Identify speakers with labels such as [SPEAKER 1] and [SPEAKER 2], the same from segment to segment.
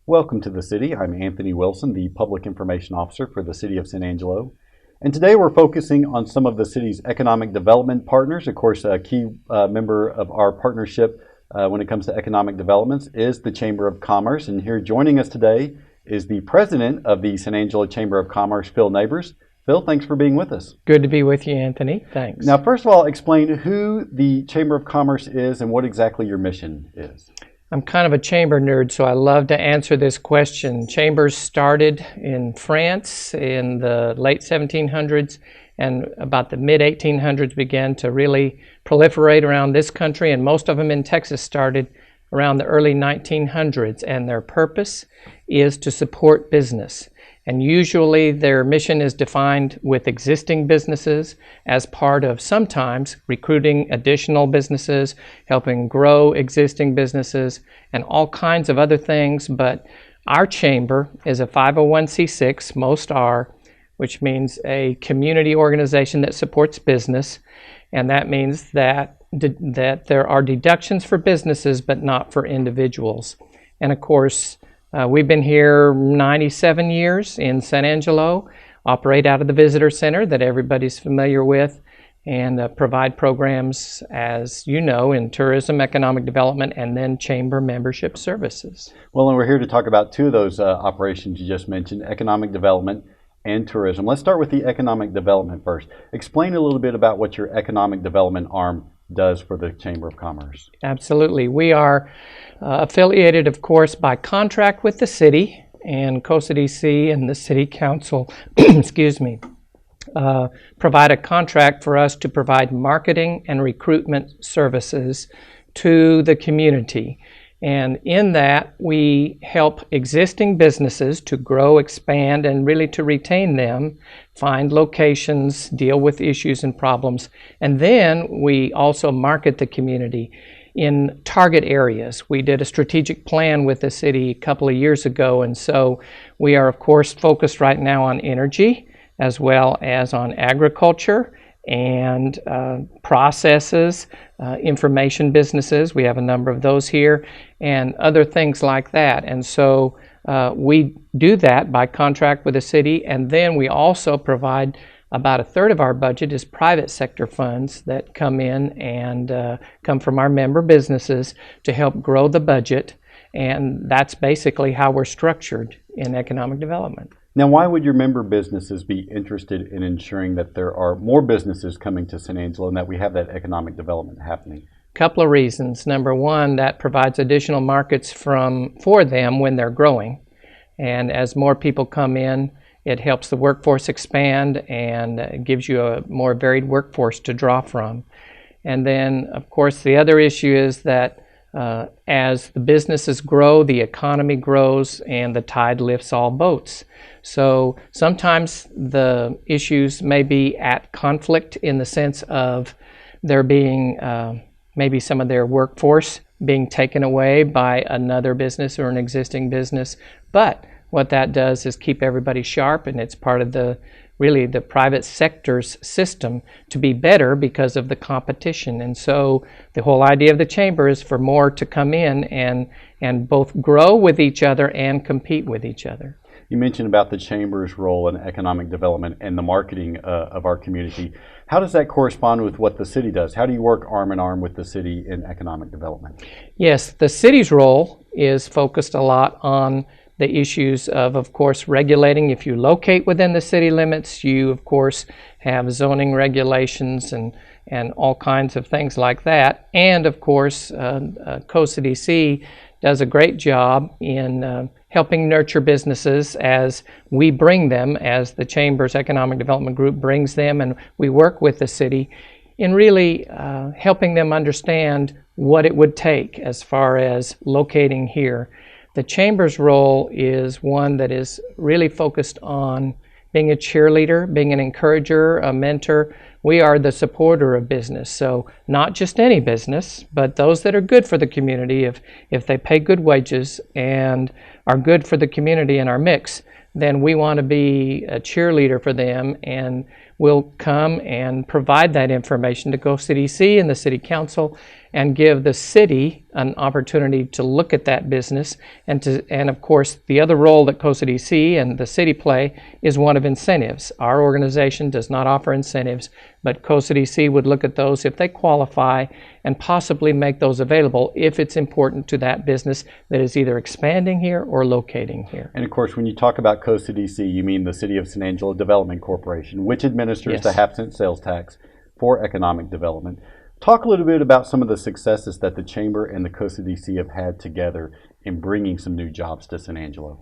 [SPEAKER 1] Welcome to the City. I'm Anthony Wilson, the Public Information Officer for the City of San Angelo. And today we're focusing on some of the city's economic development partners. Of course, a key member of our partnership when it comes to economic developments is the Chamber of Commerce. And here joining us today is the president of the San Angelo Chamber of Commerce, Phil Neighbors. Phil, thanks for being with us.
[SPEAKER 2] Good to be with you, Anthony. Thanks.
[SPEAKER 1] Now, first of all, explain who the Chamber of Commerce is and what exactly your mission is.
[SPEAKER 2] I'm kind of a chamber nerd, so I love to answer this question. Chambers started in France in the late 1700s, and about the mid-1800s began to really proliferate around this country, and most of them in Texas started around the early 1900s, and their purpose is to support business. And usually their mission is defined with existing businesses as part of sometimes recruiting additional businesses, helping grow existing businesses, and all kinds of other things. But our chamber is a 501c6, most are, which means a community organization that supports business. And that means that there are deductions for businesses, but not for individuals. And of course, we've been here 97 years in San Angelo, operate out of the visitor center that everybody's familiar with, and provide programs, as you know, in tourism, economic development, and then chamber membership services.
[SPEAKER 1] Well, and we're here to talk about two of those operations you just mentioned, economic development and tourism. Let's start with the economic development first. Explain a little bit about what your economic development arm does for the Chamber of Commerce.
[SPEAKER 2] Absolutely. We are affiliated, of course, by contract with the city, and COCDC and the City Council, excuse me, provide a contract for us to provide marketing and recruitment services to the community. And in that, we help existing businesses to grow, expand, and really to retain them, find locations, deal with issues and problems. And then we also market the community in target areas. We did a strategic plan with the city a couple of years ago, and so we are, of course, focused right now on energy as well as on agriculture and processes, information businesses. We have a number of those here, and other things like that. And so we do that by contract with the city, and then we also provide about a third of our budget is private sector funds that come in and come from our member businesses to help grow the budget, and that's basically how we're structured in economic development.
[SPEAKER 1] Now, why would your member businesses be interested in ensuring that there are more businesses coming to San Angelo and that we have that economic development happening?
[SPEAKER 2] Couple of reasons. Number one, that provides additional markets for them when they're growing. And as more people come in, it helps the workforce expand and gives you a more varied workforce to draw from. And then, of course, the other issue is that as the businesses grow, the economy grows, and the tide lifts all boats. So sometimes the issues may be at conflict in the sense of there being maybe some of their workforce being taken away by another business or an existing business. But what that does is keep everybody sharp, and it's part of the private sector's system to be better because of the competition. And so the whole idea of the chamber is for more to come in and both grow with each other and compete with each other.
[SPEAKER 1] You mentioned about the chamber's role in economic development and the marketing of our community. How does that correspond with what the city does? How do you work arm in arm with the city in economic development?
[SPEAKER 2] Yes, the city's role is focused a lot on the issues of course, regulating. If you locate within the city limits, you, of course, have zoning regulations and all kinds of things like that. And, of course, COCDC does a great job in helping nurture businesses as we bring them, as the Chamber's Economic Development Group brings them, and we work with the city in really helping them understand what it would take as far as locating here. The Chamber's role is one that is really focused on being a cheerleader, being an encourager, a mentor. We are the supporter of business, so not just any business, but those that are good for the community. If they pay good wages and are good for the community in our mix, then we want to be a cheerleader for them, and we'll come and provide that information to COCDC and the City Council and give the city an opportunity to look at that business. And of course, the other role that COSIDC and the city play is one of incentives. Our organization does not offer incentives, but COSIDC would look at those if they qualify and possibly make those available if it's important to that business that is either expanding here or locating here.
[SPEAKER 1] And of course, when you talk about COSIDC, you mean the City of San Angelo Development Corporation, which administers
[SPEAKER 2] Yes.
[SPEAKER 1] the half-cent sales tax for economic development. Talk a little bit about some of the successes that the Chamber and the COSIDC have had together in bringing some new jobs to San Angelo.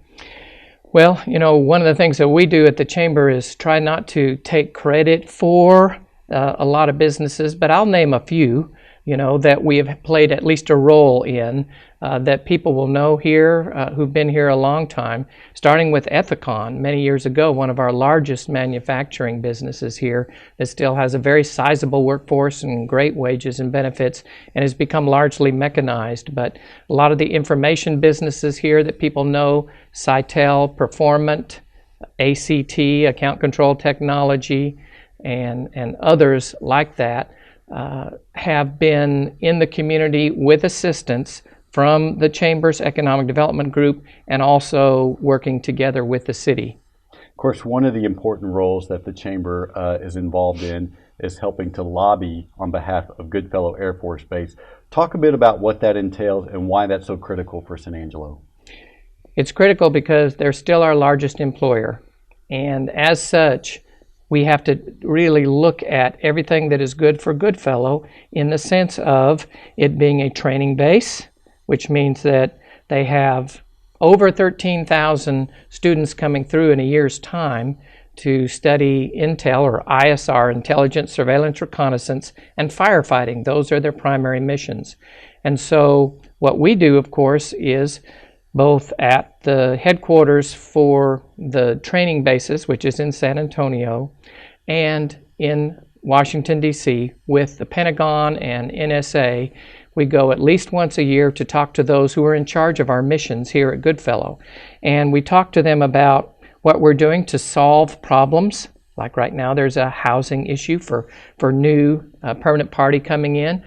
[SPEAKER 2] Well, you know, one of the things that we do at the Chamber is try not to take credit for a lot of businesses, but I'll name a few, you know, that we have played at least a role in that people will know here who've been here a long time, starting with Ethicon many years ago, one of our largest manufacturing businesses here that still has a very sizable workforce and great wages and benefits and has become largely mechanized. But a lot of the information businesses here that people know, Cytel, Performant, ACT, Account Control Technology, and others like that, have been in the community with assistance from the Chamber's Economic Development Group and also working together with the city.
[SPEAKER 1] Of course, one of the important roles that the Chamber is involved in is helping to lobby on behalf of Goodfellow Air Force Base. Talk a bit about what that entails and why that's so critical for San Angelo.
[SPEAKER 2] It's critical because they're still our largest employer, and as such, we have to really look at everything that is good for Goodfellow in the sense of it being a training base, which means that they have over 13,000 students coming through in a year's time to study intel or ISR, intelligence, surveillance, reconnaissance, and firefighting. Those are their primary missions. And so what we do, of course, is both at the headquarters for the training bases, which is in San Antonio, and in Washington, D.C., with the Pentagon and NSA, we go at least once a year to talk to those who are in charge of our missions here at Goodfellow. And we talk to them about what we're doing to solve problems. Like right now, there's a housing issue for new permanent party coming in,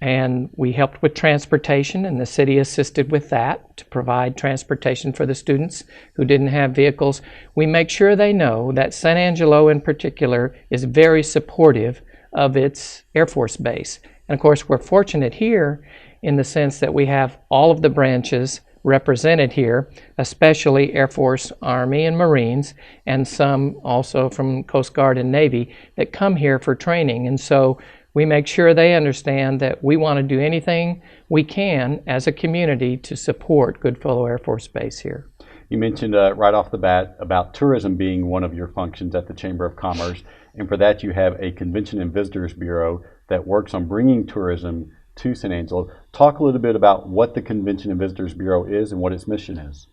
[SPEAKER 2] and we helped with transportation, and the city assisted with that to provide transportation for the students who didn't have vehicles. We make sure they know that San Angelo in particular is very supportive of its Air Force Base. And of course, we're fortunate here in the sense that we have all of the branches represented here, especially Air Force, Army, and Marines, and some also from Coast Guard and Navy that come here for training. And so we make sure they understand that we want to do anything we can as a community to support Goodfellow Air Force Base here.
[SPEAKER 1] You mentioned right off the bat about tourism being one of your functions at the Chamber of Commerce, and for that you have a Convention and Visitors Bureau that works on bringing tourism to San Angelo. Talk a little bit about what the Convention and Visitors Bureau is and what its mission is.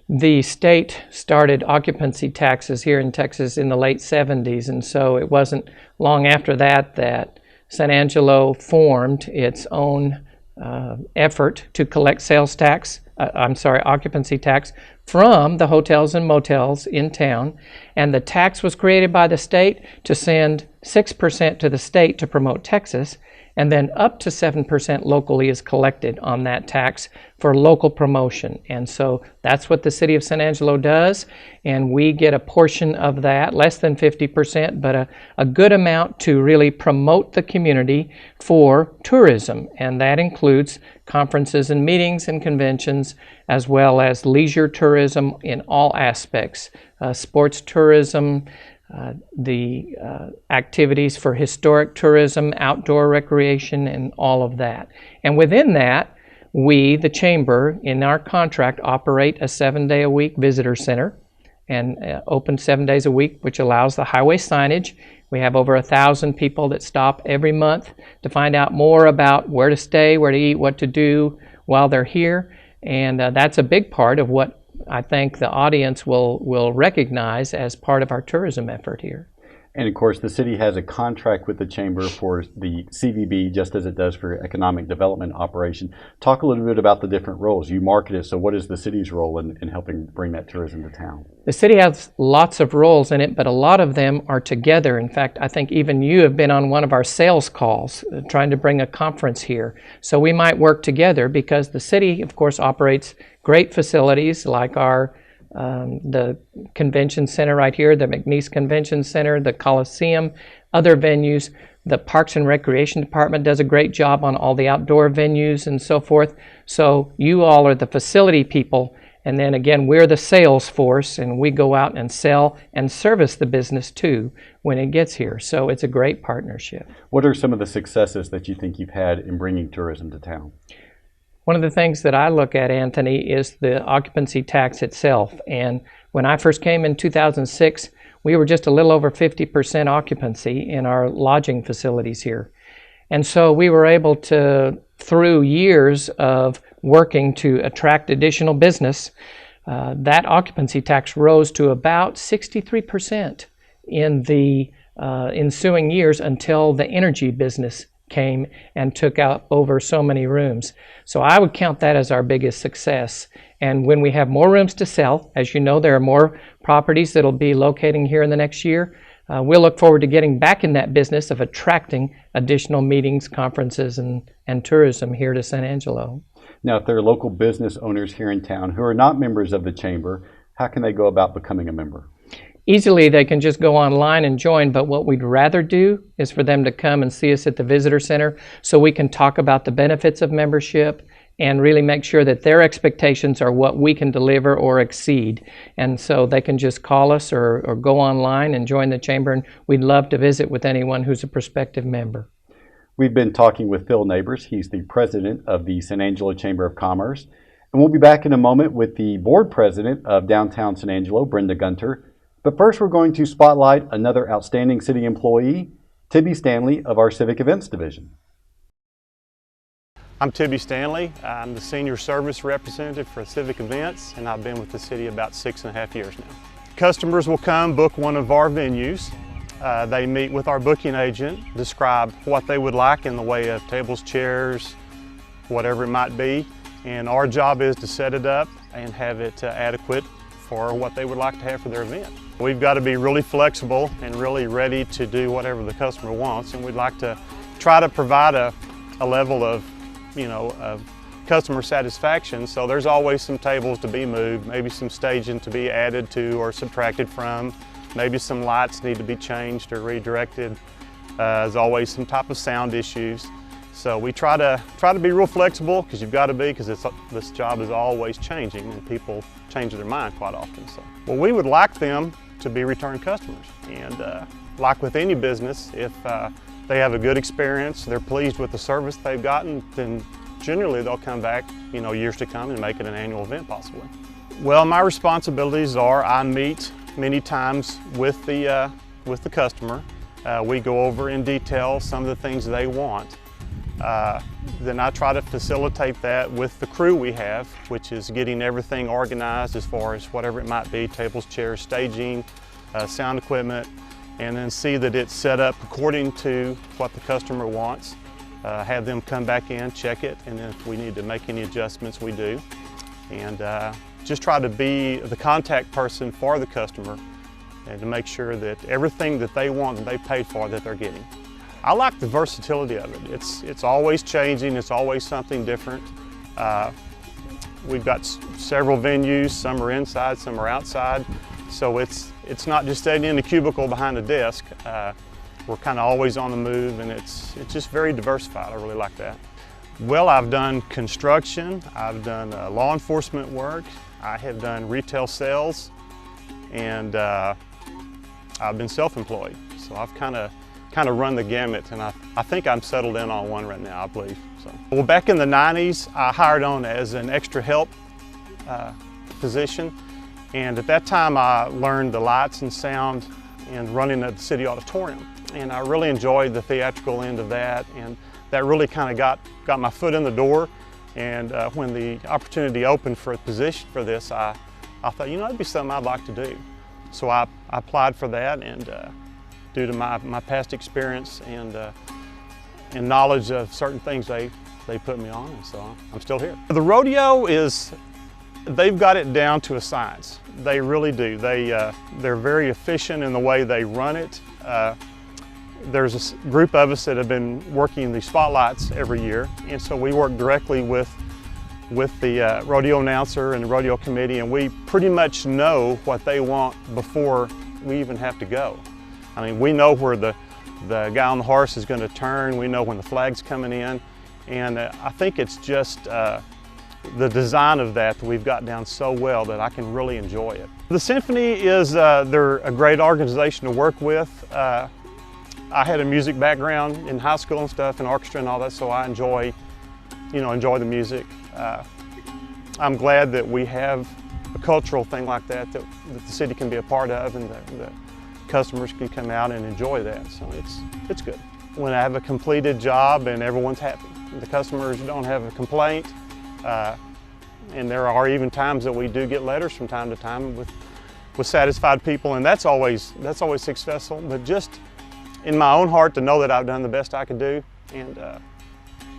[SPEAKER 2] The state started occupancy taxes here in Texas in the late 70s, and so it wasn't long after that that San Angelo formed its own effort to collect occupancy tax from the hotels and motels in town, and the tax was created by the state to send 6% to the state to promote Texas, and then up to 7% locally is collected on that tax for local promotion. And so that's what the City of San Angelo does, and we get a portion of that, less than 50%, but a good amount to really promote the community for tourism. And that includes conferences and meetings and conventions, as well as leisure tourism in all aspects, sports tourism, the activities for historic tourism, outdoor recreation, and all of that. And within that, we, the Chamber, in our contract, operate a 7-day-a-week visitor center and open 7 days a week, which allows the highway signage. We have over 1,000 people that stop every month to find out more about where to stay, where to eat, what to do while they're here. And that's a big part of what I think the audience will recognize as part of our tourism effort here.
[SPEAKER 1] And of course, the city has a contract with the chamber for the CVB, just as it does for economic development operation. Talk a little bit about the different roles. You market it, so what is the city's role in helping bring that tourism to town?
[SPEAKER 2] The city has lots of roles in it, but a lot of them are together. In fact, I think even you have been on one of our sales calls trying to bring a conference here. So we might work together because the city, of course, operates great facilities like the convention center right here, the McNease Convention Center, the Coliseum, other venues. The Parks and Recreation Department does a great job on all the outdoor venues and so forth. So you all are the facility people, and then again, we're the sales force, and we go out and sell and service the business too when it gets here. So it's a great partnership.
[SPEAKER 1] What are some of the successes that you think you've had in bringing tourism to town?
[SPEAKER 2] One of the things that I look at, Anthony, is the occupancy tax itself. And when I first came in 2006, we were just a little over 50% occupancy in our lodging facilities here. And so we were able to, through years of working to attract additional business, that occupancy tax rose to about 63% in the ensuing years until the energy business came and took out over so many rooms. So I would count that as our biggest success. And when we have more rooms to sell, as you know, there are more properties that'll be locating here in the next year. We'll look forward to getting back in that business of attracting additional meetings, conferences, and tourism here to San Angelo.
[SPEAKER 1] Now, if there are local business owners here in town who are not members of the chamber, how can they go about becoming a member?
[SPEAKER 2] Easily, they can just go online and join, but what we'd rather do is for them to come and see us at the visitor center so we can talk about the benefits of membership and really make sure that their expectations are what we can deliver or exceed. And so they can just call us or go online and join the chamber, and we'd love to visit with anyone who's a prospective member.
[SPEAKER 1] We've been talking with Phil Neighbors. He's the president of the San Angelo Chamber of Commerce. And we'll be back in a moment with the board president of Downtown San Angelo, Brenda Gunter. But first, we're going to spotlight another outstanding city employee, Tibby Stanley of our Civic Events Division.
[SPEAKER 3] I'm Tibby Stanley. I'm the Senior Service Representative for Civic Events, and I've been with the city about 6.5 years now. Customers will come book one of our venues. They meet with our booking agent, describe what they would like in the way of tables, chairs, whatever it might be, and our job is to set it up and have it adequate for what they would like to have for their event. We've got to be really flexible and really ready to do whatever the customer wants, and we'd like to try to provide a level of customer satisfaction. So there's always some tables to be moved, maybe some staging to be added to or subtracted from, maybe some lights need to be changed or redirected. There's always some type of sound issues. So we try to be real flexible, because you've got to be, because this job is always changing and people change their mind quite often. So, well, we would like them to be return customers, and like with any business, if they have a good experience, they're pleased with the service they've gotten, then generally they'll come back, years to come and make it an annual event possibly. Well, my responsibilities are I meet many times with the customer. We go over in detail some of the things they want. Then I try to facilitate that with the crew we have, which is getting everything organized as far as whatever it might be, tables, chairs, staging, sound equipment, and then see that it's set up according to what the customer wants. Have them come back in, check it, and then if we need to make any adjustments, we do. And just try to be the contact person for the customer and to make sure that everything that they want, that they paid for, that they're getting. I like the versatility of it. It's always changing, it's always something different. We've got several venues, some are inside, some are outside. So it's not just sitting in the cubicle behind a desk. We're kind of always on the move, and it's just very diversified. I really like that. Well, I've done construction, I've done law enforcement work, I have done retail sales, and I've been self-employed. So I've kind of run the gamut, and I think I'm settled in on one right now, I believe. So. Well, back in the 90s, I hired on as an extra help position, and at that time I learned the lights and sound and running at the city auditorium, and I really enjoyed the theatrical end of that, and that really kind of got my foot in the door. And when the opportunity opened for a position for this, I thought, it'd be something I'd like to do. So I applied for that and due to my past experience and knowledge of certain things they put me on, and so I'm still here. The rodeo they've got it down to a science. They really do. They're very efficient in the way they run it. There's a group of us that have been working the spotlights every year, and so we work directly with the rodeo announcer and the rodeo committee, and we pretty much know what they want before we even have to go. I mean, we know where the guy on the horse is going to turn, we know when the flag's coming in, and I think it's just the design of that we've got down so well that I can really enjoy it. The Symphony they're a great organization to work with. I had a music background in high school and stuff, and orchestra and all that, so I enjoy the music. I'm glad that we have a cultural thing like that the city can be a part of, and the customers can come out and enjoy that. So it's good. When I have a completed job and everyone's happy, the customers don't have a complaint, and there are even times that we do get letters from time to time with satisfied people, and that's always successful. But just in my own heart to know that I've done the best I could do, and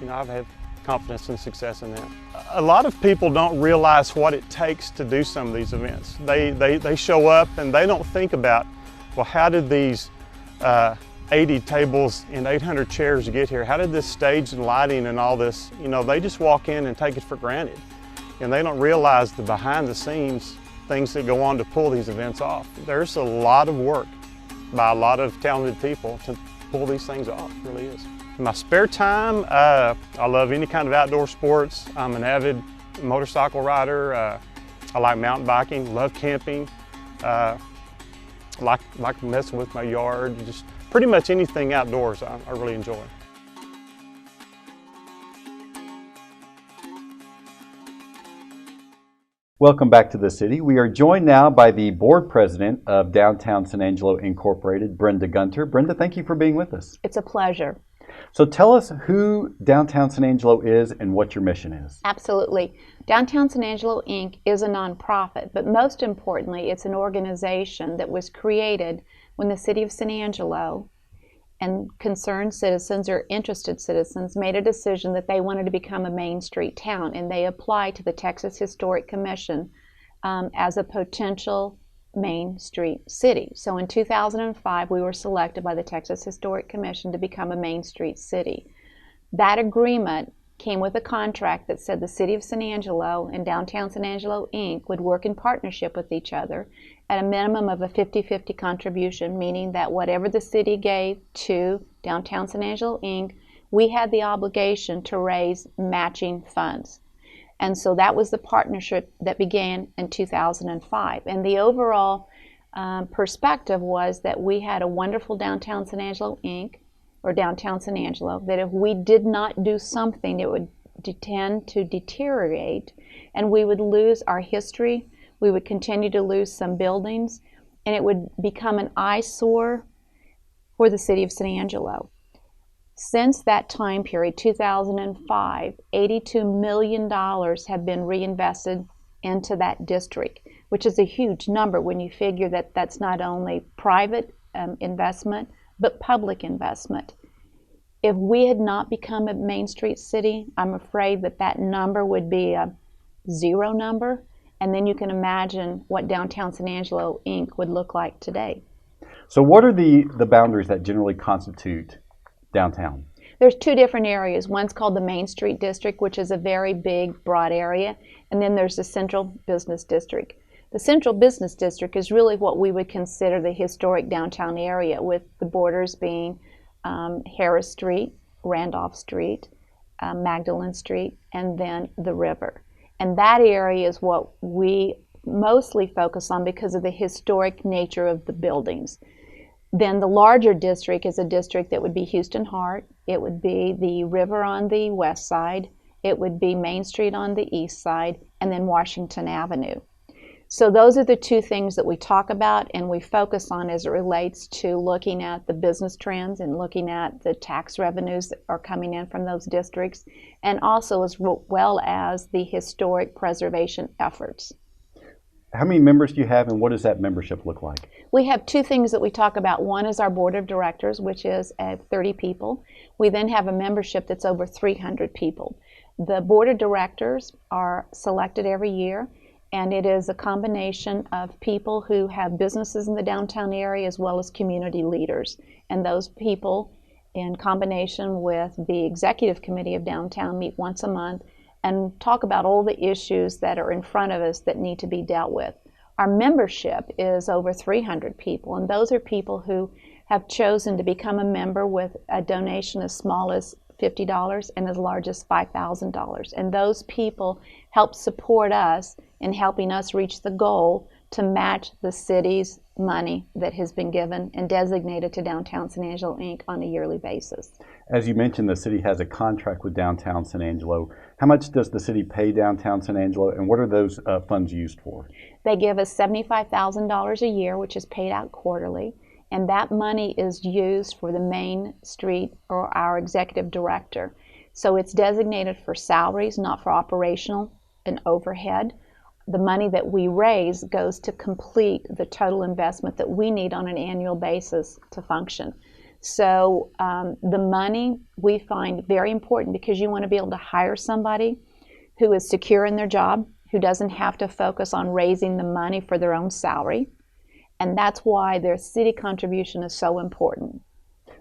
[SPEAKER 3] I've had confidence and success in that. A lot of people don't realize what it takes to do some of these events. They show up and they don't think about, well, how did these 80 tables and 800 chairs get here? How did this stage and lighting and all this, they just walk in and take it for granted. And they don't realize the behind the scenes things that go on to pull these events off. There's a lot of work by a lot of talented people to pull these things off, it really is. In my spare time, I love any kind of outdoor sports. I'm an avid motorcycle rider. I like mountain biking, love camping, like messing with my yard, just pretty much anything outdoors I really enjoy.
[SPEAKER 1] Welcome back to the city. We are joined now by the board president of Downtown San Angelo Incorporated, Brenda Gunter. Brenda, thank you for being with us.
[SPEAKER 4] It's a pleasure.
[SPEAKER 1] So tell us who Downtown San Angelo is and what your mission is.
[SPEAKER 4] Absolutely. Downtown San Angelo, Inc. is a nonprofit, but most importantly, it's an organization that was created when the City of San Angelo and concerned citizens or interested citizens made a decision that they wanted to become a Main Street town, and they applied to the Texas Historic Commission as a potential Main Street city. So in 2005, we were selected by the Texas Historic Commission to become a Main Street city. That agreement came with a contract that said the City of San Angelo and Downtown San Angelo, Inc. would work in partnership with each other at a minimum of a 50-50 contribution, meaning that whatever the city gave to Downtown San Angelo, Inc., we had the obligation to raise matching funds. And so that was the partnership that began in 2005. And the overall perspective was that we had a wonderful Downtown San Angelo, Inc., or Downtown San Angelo, that if we did not do something, it would tend to deteriorate, and we would lose our history, we would continue to lose some buildings, and it would become an eyesore for the City of San Angelo. Since that time period, 2005, $82 million have been reinvested into that district, which is a huge number when you figure that that's not only private investment, but public investment. If we had not become a Main Street city, I'm afraid that that number would be a zero number, and then you can imagine what Downtown San Angelo, Inc. would look like today.
[SPEAKER 1] So what are the boundaries that generally constitute downtown?
[SPEAKER 4] There's two different areas. One's called the Main Street District, which is a very big, broad area, and then there's the Central Business District. The Central Business District is really what we would consider the historic downtown area, with the borders being Harris Street, Randolph Street, Magdalene Street, and then the river. And that area is what we mostly focus on because of the historic nature of the buildings. Then the larger district is a district that would be Houston Hart. It would be the river on the west side. It would be Main Street on the east side, and then Washington Avenue. So those are the two things that we talk about and we focus on as it relates to looking at the business trends and looking at the tax revenues that are coming in from those districts, and also as well as the historic preservation efforts.
[SPEAKER 1] How many members do you have, and what does that membership look like?
[SPEAKER 4] We have two things that we talk about. One is our board of directors, which is 30 people. We then have a membership that's over 300 people. The board of directors are selected every year, and it is a combination of people who have businesses in the downtown area as well as community leaders. And those people, in combination with the executive committee of downtown, meet once a month and talk about all the issues that are in front of us that need to be dealt with. Our membership is over 300 people, and those are people who have chosen to become a member with a donation as small as $50 and as large as $5,000. And those people help support us in helping us reach the goal to match the city's money that has been given and designated to Downtown San Angelo, Inc. on a yearly basis.
[SPEAKER 1] As you mentioned, the city has a contract with Downtown San Angelo. How much does the city pay Downtown San Angelo, and what are those funds used for?
[SPEAKER 4] They give us $75,000 a year, which is paid out quarterly, and that money is used for the main street or our executive director. So it's designated for salaries, not for operational and overhead. The money that we raise goes to complete the total investment that we need on an annual basis to function. So the money we find very important because you want to be able to hire somebody who is secure in their job, who doesn't have to focus on raising the money for their own salary. And that's why their city contribution is so important.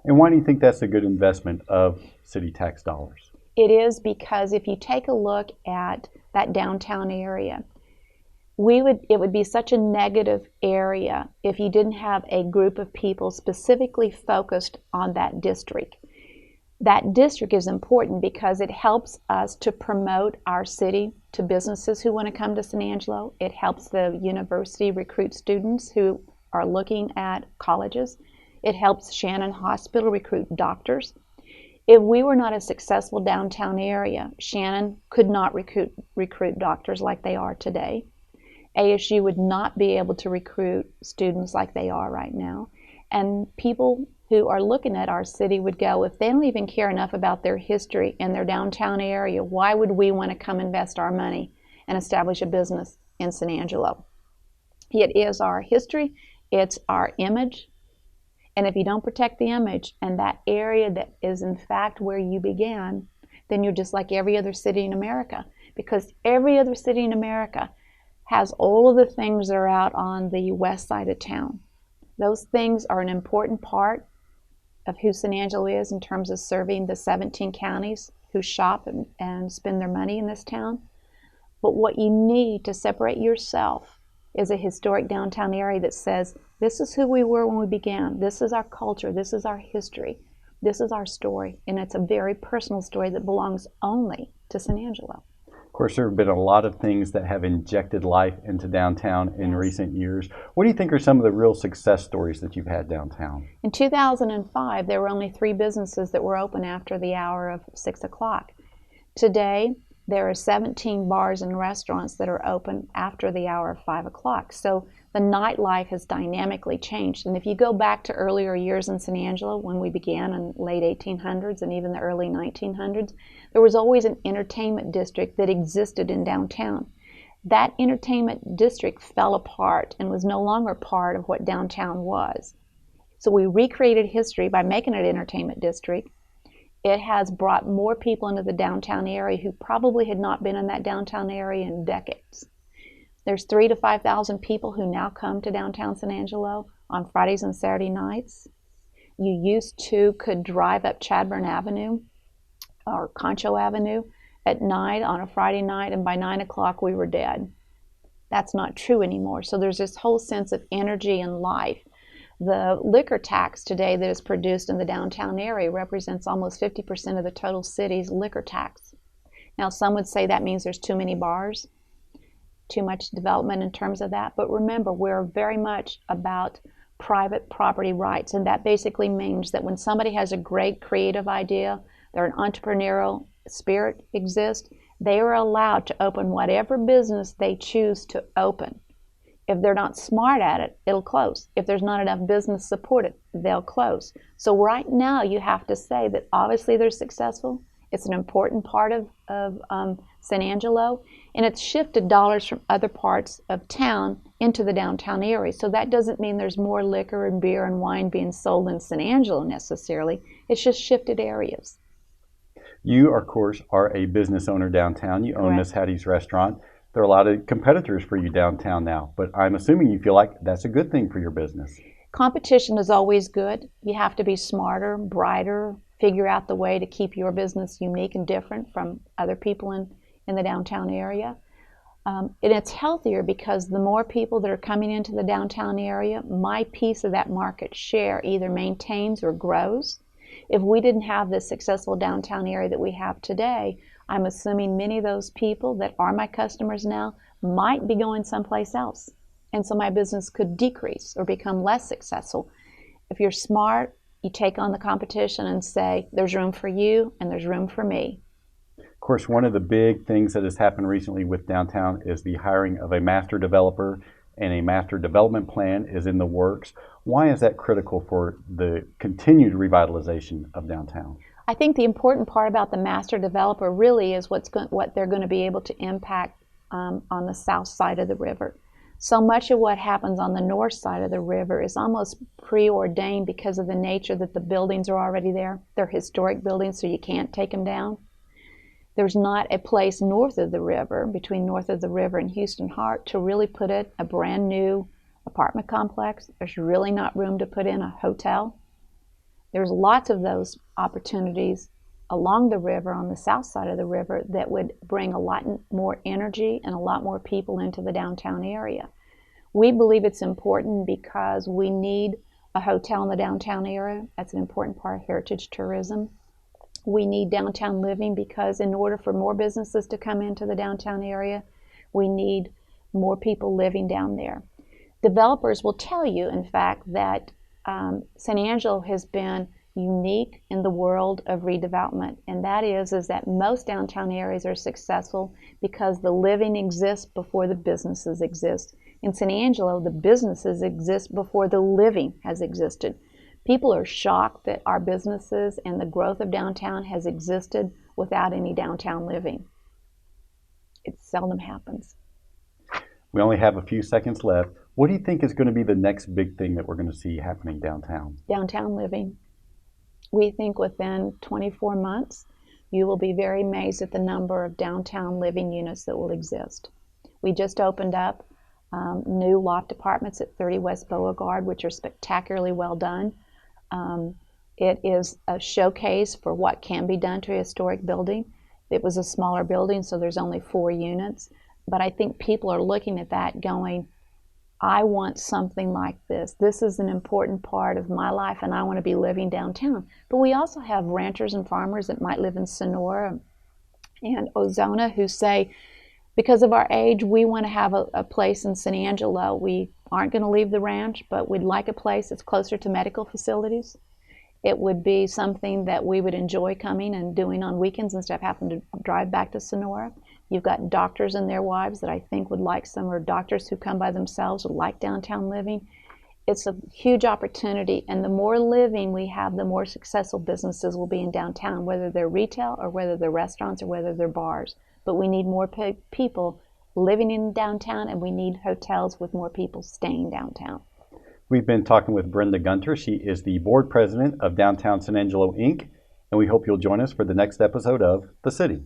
[SPEAKER 1] And why do you think that's a good investment of city tax dollars?
[SPEAKER 4] It is because if you take a look at that downtown area, it would be such a negative area if you didn't have a group of people specifically focused on that district. That district is important because it helps us to promote our city to businesses who want to come to San Angelo. It helps the university recruit students who are looking at colleges. It helps Shannon Hospital recruit doctors. If we were not a successful downtown area, Shannon could not recruit doctors like they are today. ASU would not be able to recruit students like they are right now. And people who are looking at our city would go, if they don't even care enough about their history and their downtown area, why would we want to come invest our money and establish a business in San Angelo? It is our history, it's our image, and if you don't protect the image and that area that is in fact where you began, then you're just like every other city in America, because every other city in America has all of the things that are out on the west side of town. Those things are an important part of who San Angelo is in terms of serving the 17 counties who shop and spend their money in this town. But what you need to separate yourself is a historic downtown area that says, this is who we were when we began. This is our culture. This is our history. This is our story. And it's a very personal story that belongs only to San Angelo.
[SPEAKER 1] Of course, there have been a lot of things that have injected life into downtown in recent years. What do you think are some of the real success stories that you've had downtown?
[SPEAKER 4] In 2005, there were only 3 businesses that were open after the hour of 6 o'clock. Today, there are 17 bars and restaurants that are open after the hour of 5 o'clock. So the nightlife has dynamically changed. And if you go back to earlier years in San Angelo, when we began in late 1800s and even the early 1900s, there was always an entertainment district that existed in downtown. That entertainment district fell apart and was no longer part of what downtown was. So we recreated history by making it an entertainment district. It has brought more people into the downtown area who probably had not been in that downtown area in decades. There's 3,000 to 5,000 people who now come to downtown San Angelo on Fridays and Saturday nights. You used to could drive up Chadbourne Avenue or Concho Avenue at night on a Friday night, and by 9 o'clock we were dead. That's not true anymore. So there's this whole sense of energy and life. The liquor tax today that is produced in the downtown area represents almost 50% of the total city's liquor tax. Now, some would say that means there's too many bars, too much development in terms of that. But remember, we're very much about private property rights. And that basically means that when somebody has a great creative idea, their entrepreneurial spirit exists, they are allowed to open whatever business they choose to open. If they're not smart at it, it'll close. If there's not enough business supported, they'll close. So right now you have to say that obviously they're successful. It's an important part of San Angelo, And it's shifted dollars from other parts of town into the downtown area. So that doesn't mean there's more liquor and beer and wine being sold in San Angelo necessarily. It's just shifted areas.
[SPEAKER 1] You, of course, are a business owner downtown. You own Miss Hattie's restaurant. There are a lot of competitors for you downtown now, but I'm assuming you feel like that's a good thing for your business.
[SPEAKER 4] Competition is always good. You have to be smarter, brighter, figure out the way to keep your business unique and different from other people in the downtown area. And it's healthier because the more people that are coming into the downtown area, my piece of that market share either maintains or grows. If we didn't have this successful downtown area that we have today, I'm assuming many of those people that are my customers now might be going someplace else. And so my business could decrease or become less successful. If you're smart, you take on the competition and say, there's room for you and there's room for me.
[SPEAKER 1] Of course, one of the big things that has happened recently with downtown is the hiring of a master developer, and a master development plan is in the works. Why is that critical for the continued revitalization of downtown?
[SPEAKER 4] I think the important part about the master developer really is what they're going to be able to impact on the south side of the river. So much of what happens on the north side of the river is almost preordained because of the nature that the buildings are already there. They're historic buildings, so you can't take them down. There's not a place north of the river, between north of the river and Houston Hart, to really put in a brand new apartment complex. There's really not room to put in a hotel. There's lots of those opportunities along the river, on the south side of the river, that would bring a lot more energy and a lot more people into the downtown area. We believe it's important because we need a hotel in the downtown area. That's an important part of heritage tourism. We need downtown living because in order for more businesses to come into the downtown area, we need more people living down there. Developers will tell you, in fact, that San Angelo has been unique in the world of redevelopment, and that is that most downtown areas are successful because the living exists before the businesses exist. In San Angelo, the businesses exist before the living has existed. People are shocked that our businesses and the growth of downtown has existed without any downtown living. It seldom happens.
[SPEAKER 1] We only have a few seconds left. What do you think is going to be the next big thing that we're going to see happening downtown?
[SPEAKER 4] Downtown living. We think within 24 months, you will be very amazed at the number of downtown living units that will exist. We just opened up new loft apartments at 30 West Beauregard, which are spectacularly well done. It is a showcase for what can be done to a historic building. It was a smaller building, so there's only 4 units. But I think people are looking at that going, I want something like this. This is an important part of my life, and I want to be living downtown. But we also have ranchers and farmers that might live in Sonora and Ozona who say, because of our age, we want to have a place in San Angelo. We aren't going to leave the ranch, but we'd like a place that's closer to medical facilities. It would be something that we would enjoy coming and doing on weekends instead of having to drive back to Sonora. You've got doctors and their wives that I think would like some, or doctors who come by themselves would like downtown living. It's a huge opportunity, and the more living we have, the more successful businesses will be in downtown, whether they're retail or whether they're restaurants or whether they're bars. But we need more people living in downtown, and we need hotels with more people staying downtown.
[SPEAKER 1] We've been talking with Brenda Gunter. She is the board president of Downtown San Angelo, Inc., and we hope you'll join us for the next episode of The City.